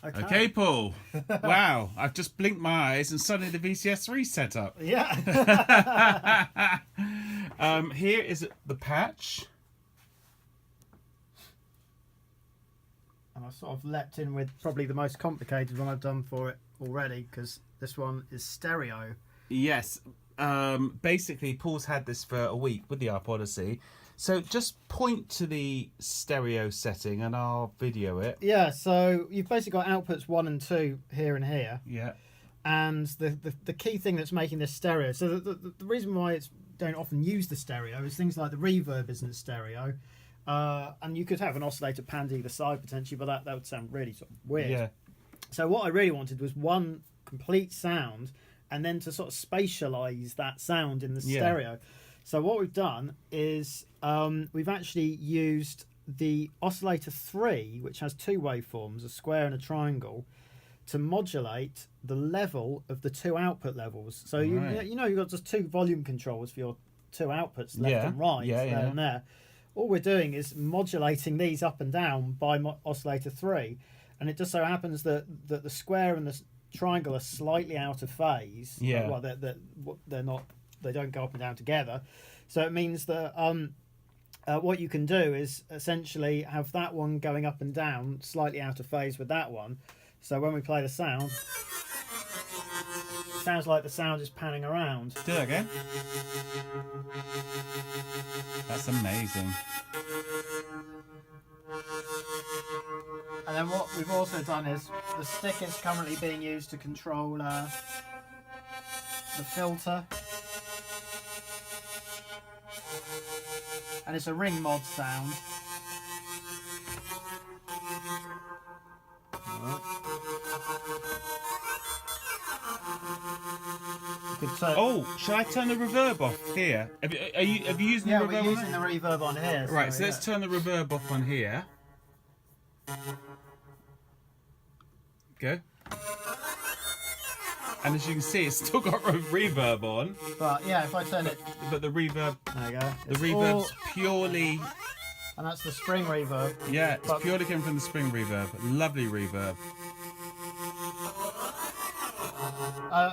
Okay, Paul. Wow, I've just blinked my eyes and suddenly the VCS3 set up. Yeah. Here is the patch. And I sort of leapt in with probably the most complicated one I've done for it already, because this one is stereo. Yes. Basically, Paul's had this for a week with the ARP Odyssey. So just point to the stereo setting and I'll video it. Yeah, so you've basically got outputs 1 and 2 here and here. Yeah. And the key thing that's making this stereo, so the reason why it's don't often use the stereo is things like the reverb isn't stereo. And you could have an oscillator panned either side potentially, but that would sound really sort of weird. Yeah. So what I really wanted was one complete sound, and then to sort of spatialize that sound in the stereo. So what we've done is we've actually used the oscillator 3, which has 2 waveforms, a square and a triangle, to modulate the level of the 2 output levels. So you know you've got just 2 volume controls for your 2 outputs, left and right, there and there. All we're doing is modulating these up and down by oscillator 3, and it just so happens that the square and the triangle are slightly out of phase. Yeah. Well, they're not. They don't go up and down together. So it means that what you can do is essentially have that one going up and down slightly out of phase with that one. So when we play the sound, it sounds like the sound is panning around. Do that again. That's amazing. And then what we've also done is the stick is currently being used to control the filter. And it's a ring mod sound. Oh, shall I turn the reverb off here? Have you used the reverb? Yeah, we're using the reverb on here. Right, so let's turn the reverb off on here. Go. And as you can see, it's still got reverb on. But yeah, if I turn it... But the reverb... There you go. The reverb's purely... And that's the spring reverb. Yeah, it's purely coming from the spring reverb. Lovely reverb.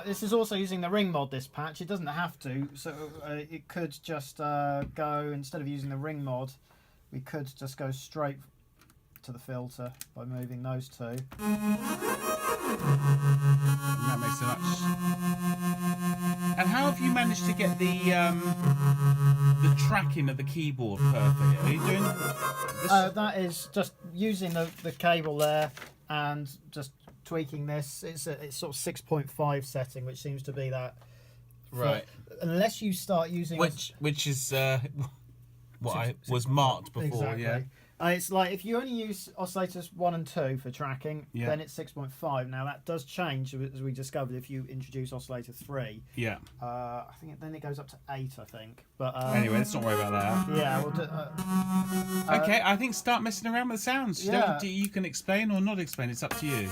This is also using the ring mod, this patch. It doesn't have to, so it could just go, instead of using the ring mod, we could just go straight to the filter by moving those 2. And that makes so much. And how have you managed to get the tracking of the keyboard perfect? Are you doing this? That is just using the cable there and just tweaking this. It's sort of 6.5 setting, which seems to be that. Right. Unless you start using which is what I was marked before. Exactly. Yeah. It's like if you only use oscillators 1 and 2 for tracking, then it's 6.5. Now that does change, as we discovered, if you introduce oscillator 3. Yeah. I think then it goes up to 8, I think. But anyway, let's not worry about that. Yeah. We'll do, okay, I think start messing around with the sounds. Yeah. You can explain or not explain. It's up to you.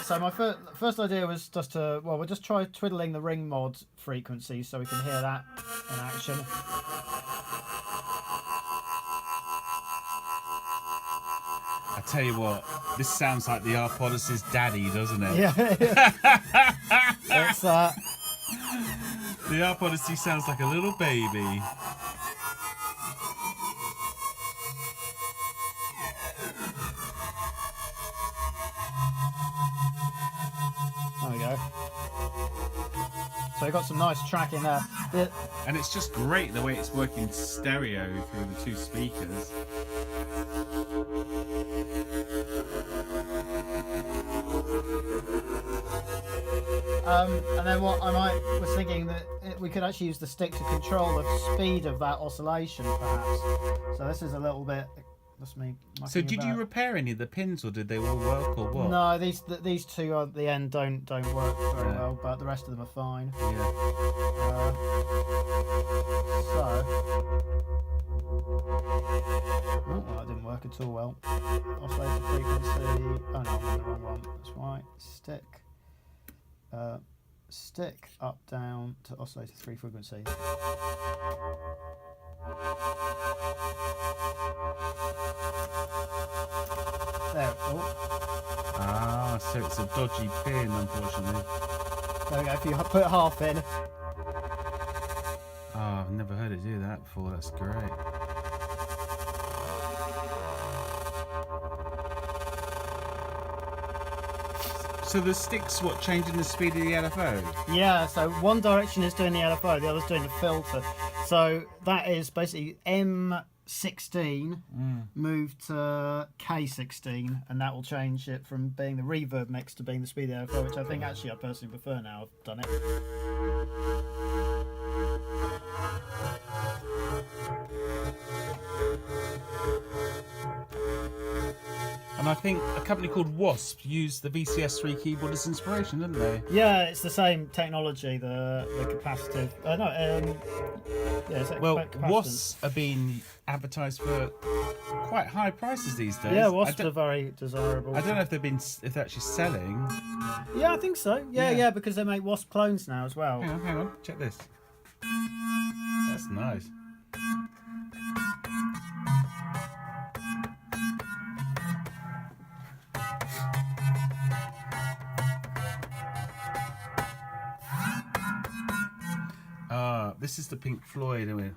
So my first idea was just to, we'll just try twiddling the ring mod frequency so we can hear that in action. I tell you what, this sounds like the ARP Odyssey's daddy, doesn't it? Yeah. It's the ARP Odyssey sounds like a little baby. There we go. So we got some nice tracking there. And it's just great the way it's working stereo through the 2 speakers. And then what I was thinking that we could actually use the stick to control the speed of that oscillation, perhaps. So this is a little bit. That's me. So did you repair any of the pins, or did they all work, or what? No, these 2 at the end don't work very well, but the rest of them are fine. Yeah. Oh, that didn't work at all well. Oscillator frequency. Oh no, I'm on the wrong one. That's right. Stick up down to oscillator 3 frequency. There. Oh. so it's a dodgy pin, unfortunately. There we go. If you put half in. Oh, I've never heard it do that before. That's great. So the stick's what, changing the speed of the LFO? Yeah, so one direction is doing the LFO, the other's doing the filter. So that is basically M16 moved to K16, and that will change it from being the reverb mix to being the speed of the LFO, which I think actually I personally prefer now I've done it. And I think a company called Wasp used the VCS3 keyboard as inspiration, didn't they? Yeah, it's the same technology, the capacitive. Well, capacitance. Wasps are being advertised for quite high prices these days. Yeah, Wasps are very desirable. I don't know if they're actually selling. Yeah, I think so. Yeah, because they make Wasp clones now as well. Hang on, check this. That's nice. This is the Pink Floyd, isn't it?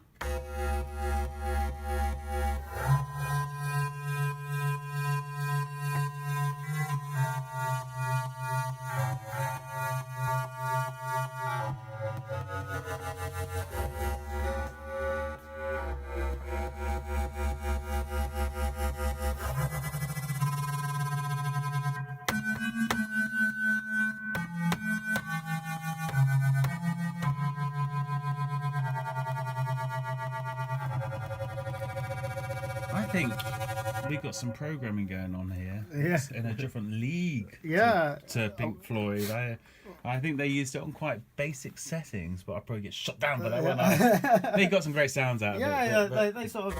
I think we've got some programming going on here. Yeah. It's in a different league. Yeah. To Pink Floyd. I think they used it on quite basic settings, but I'll probably get shut down for that one. They got some great sounds out of it. But they sort of.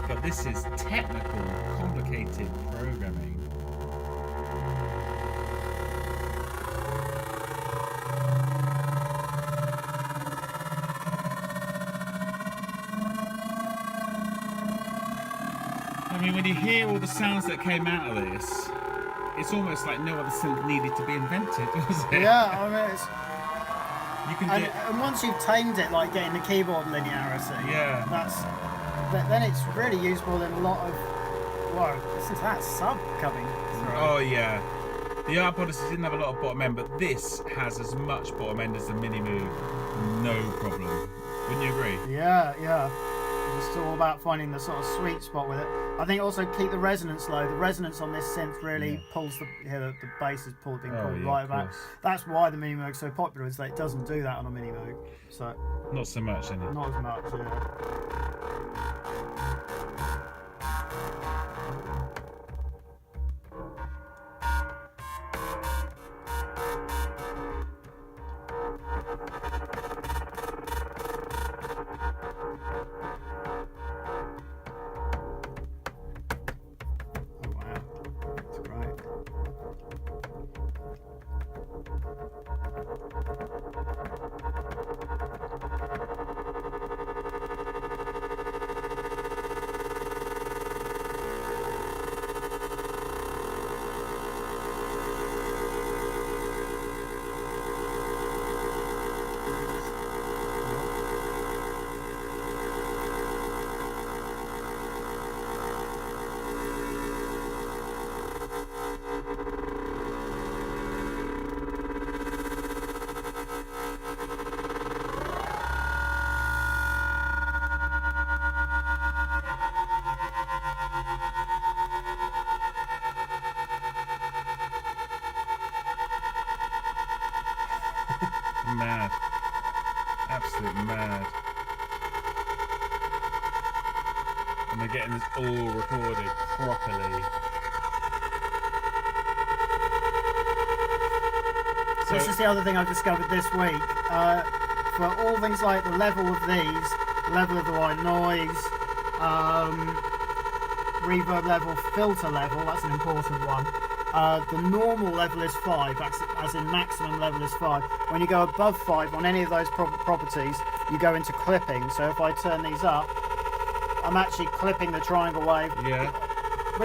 But this is technical, complicated programming. I mean, when you hear all the sounds that came out of this, it's almost like no other synth needed to be invented, was it? Yeah, I mean, it's. You can And once you've tamed it, like getting the keyboard linearity, then it's really usable in a lot of. Whoa, listen to that sub coming through. Oh yeah, the Art Odyssey didn't have a lot of bottom end, but this has as much bottom end as the Mini Moog, no problem. Wouldn't you agree? Yeah. It's all about finding the sort of sweet spot with it. I think also keep the resonance low. The resonance on this synth really pulls the bass is pulled right back. That's why the Mini Moog's so popular, is that it doesn't do that on a Mini Moog. So not so much, any. Not as much, yeah. Mad. Absolute mad. And they're getting this all recorded properly. So this is the other thing I've discovered this week. For all things like the level of these, level of the white noise, reverb level, filter level, that's an important one. The normal level is 5, as in maximum level is 5. When you go above 5 on any of those properties, you go into clipping. So if I turn these up, I'm actually clipping the triangle wave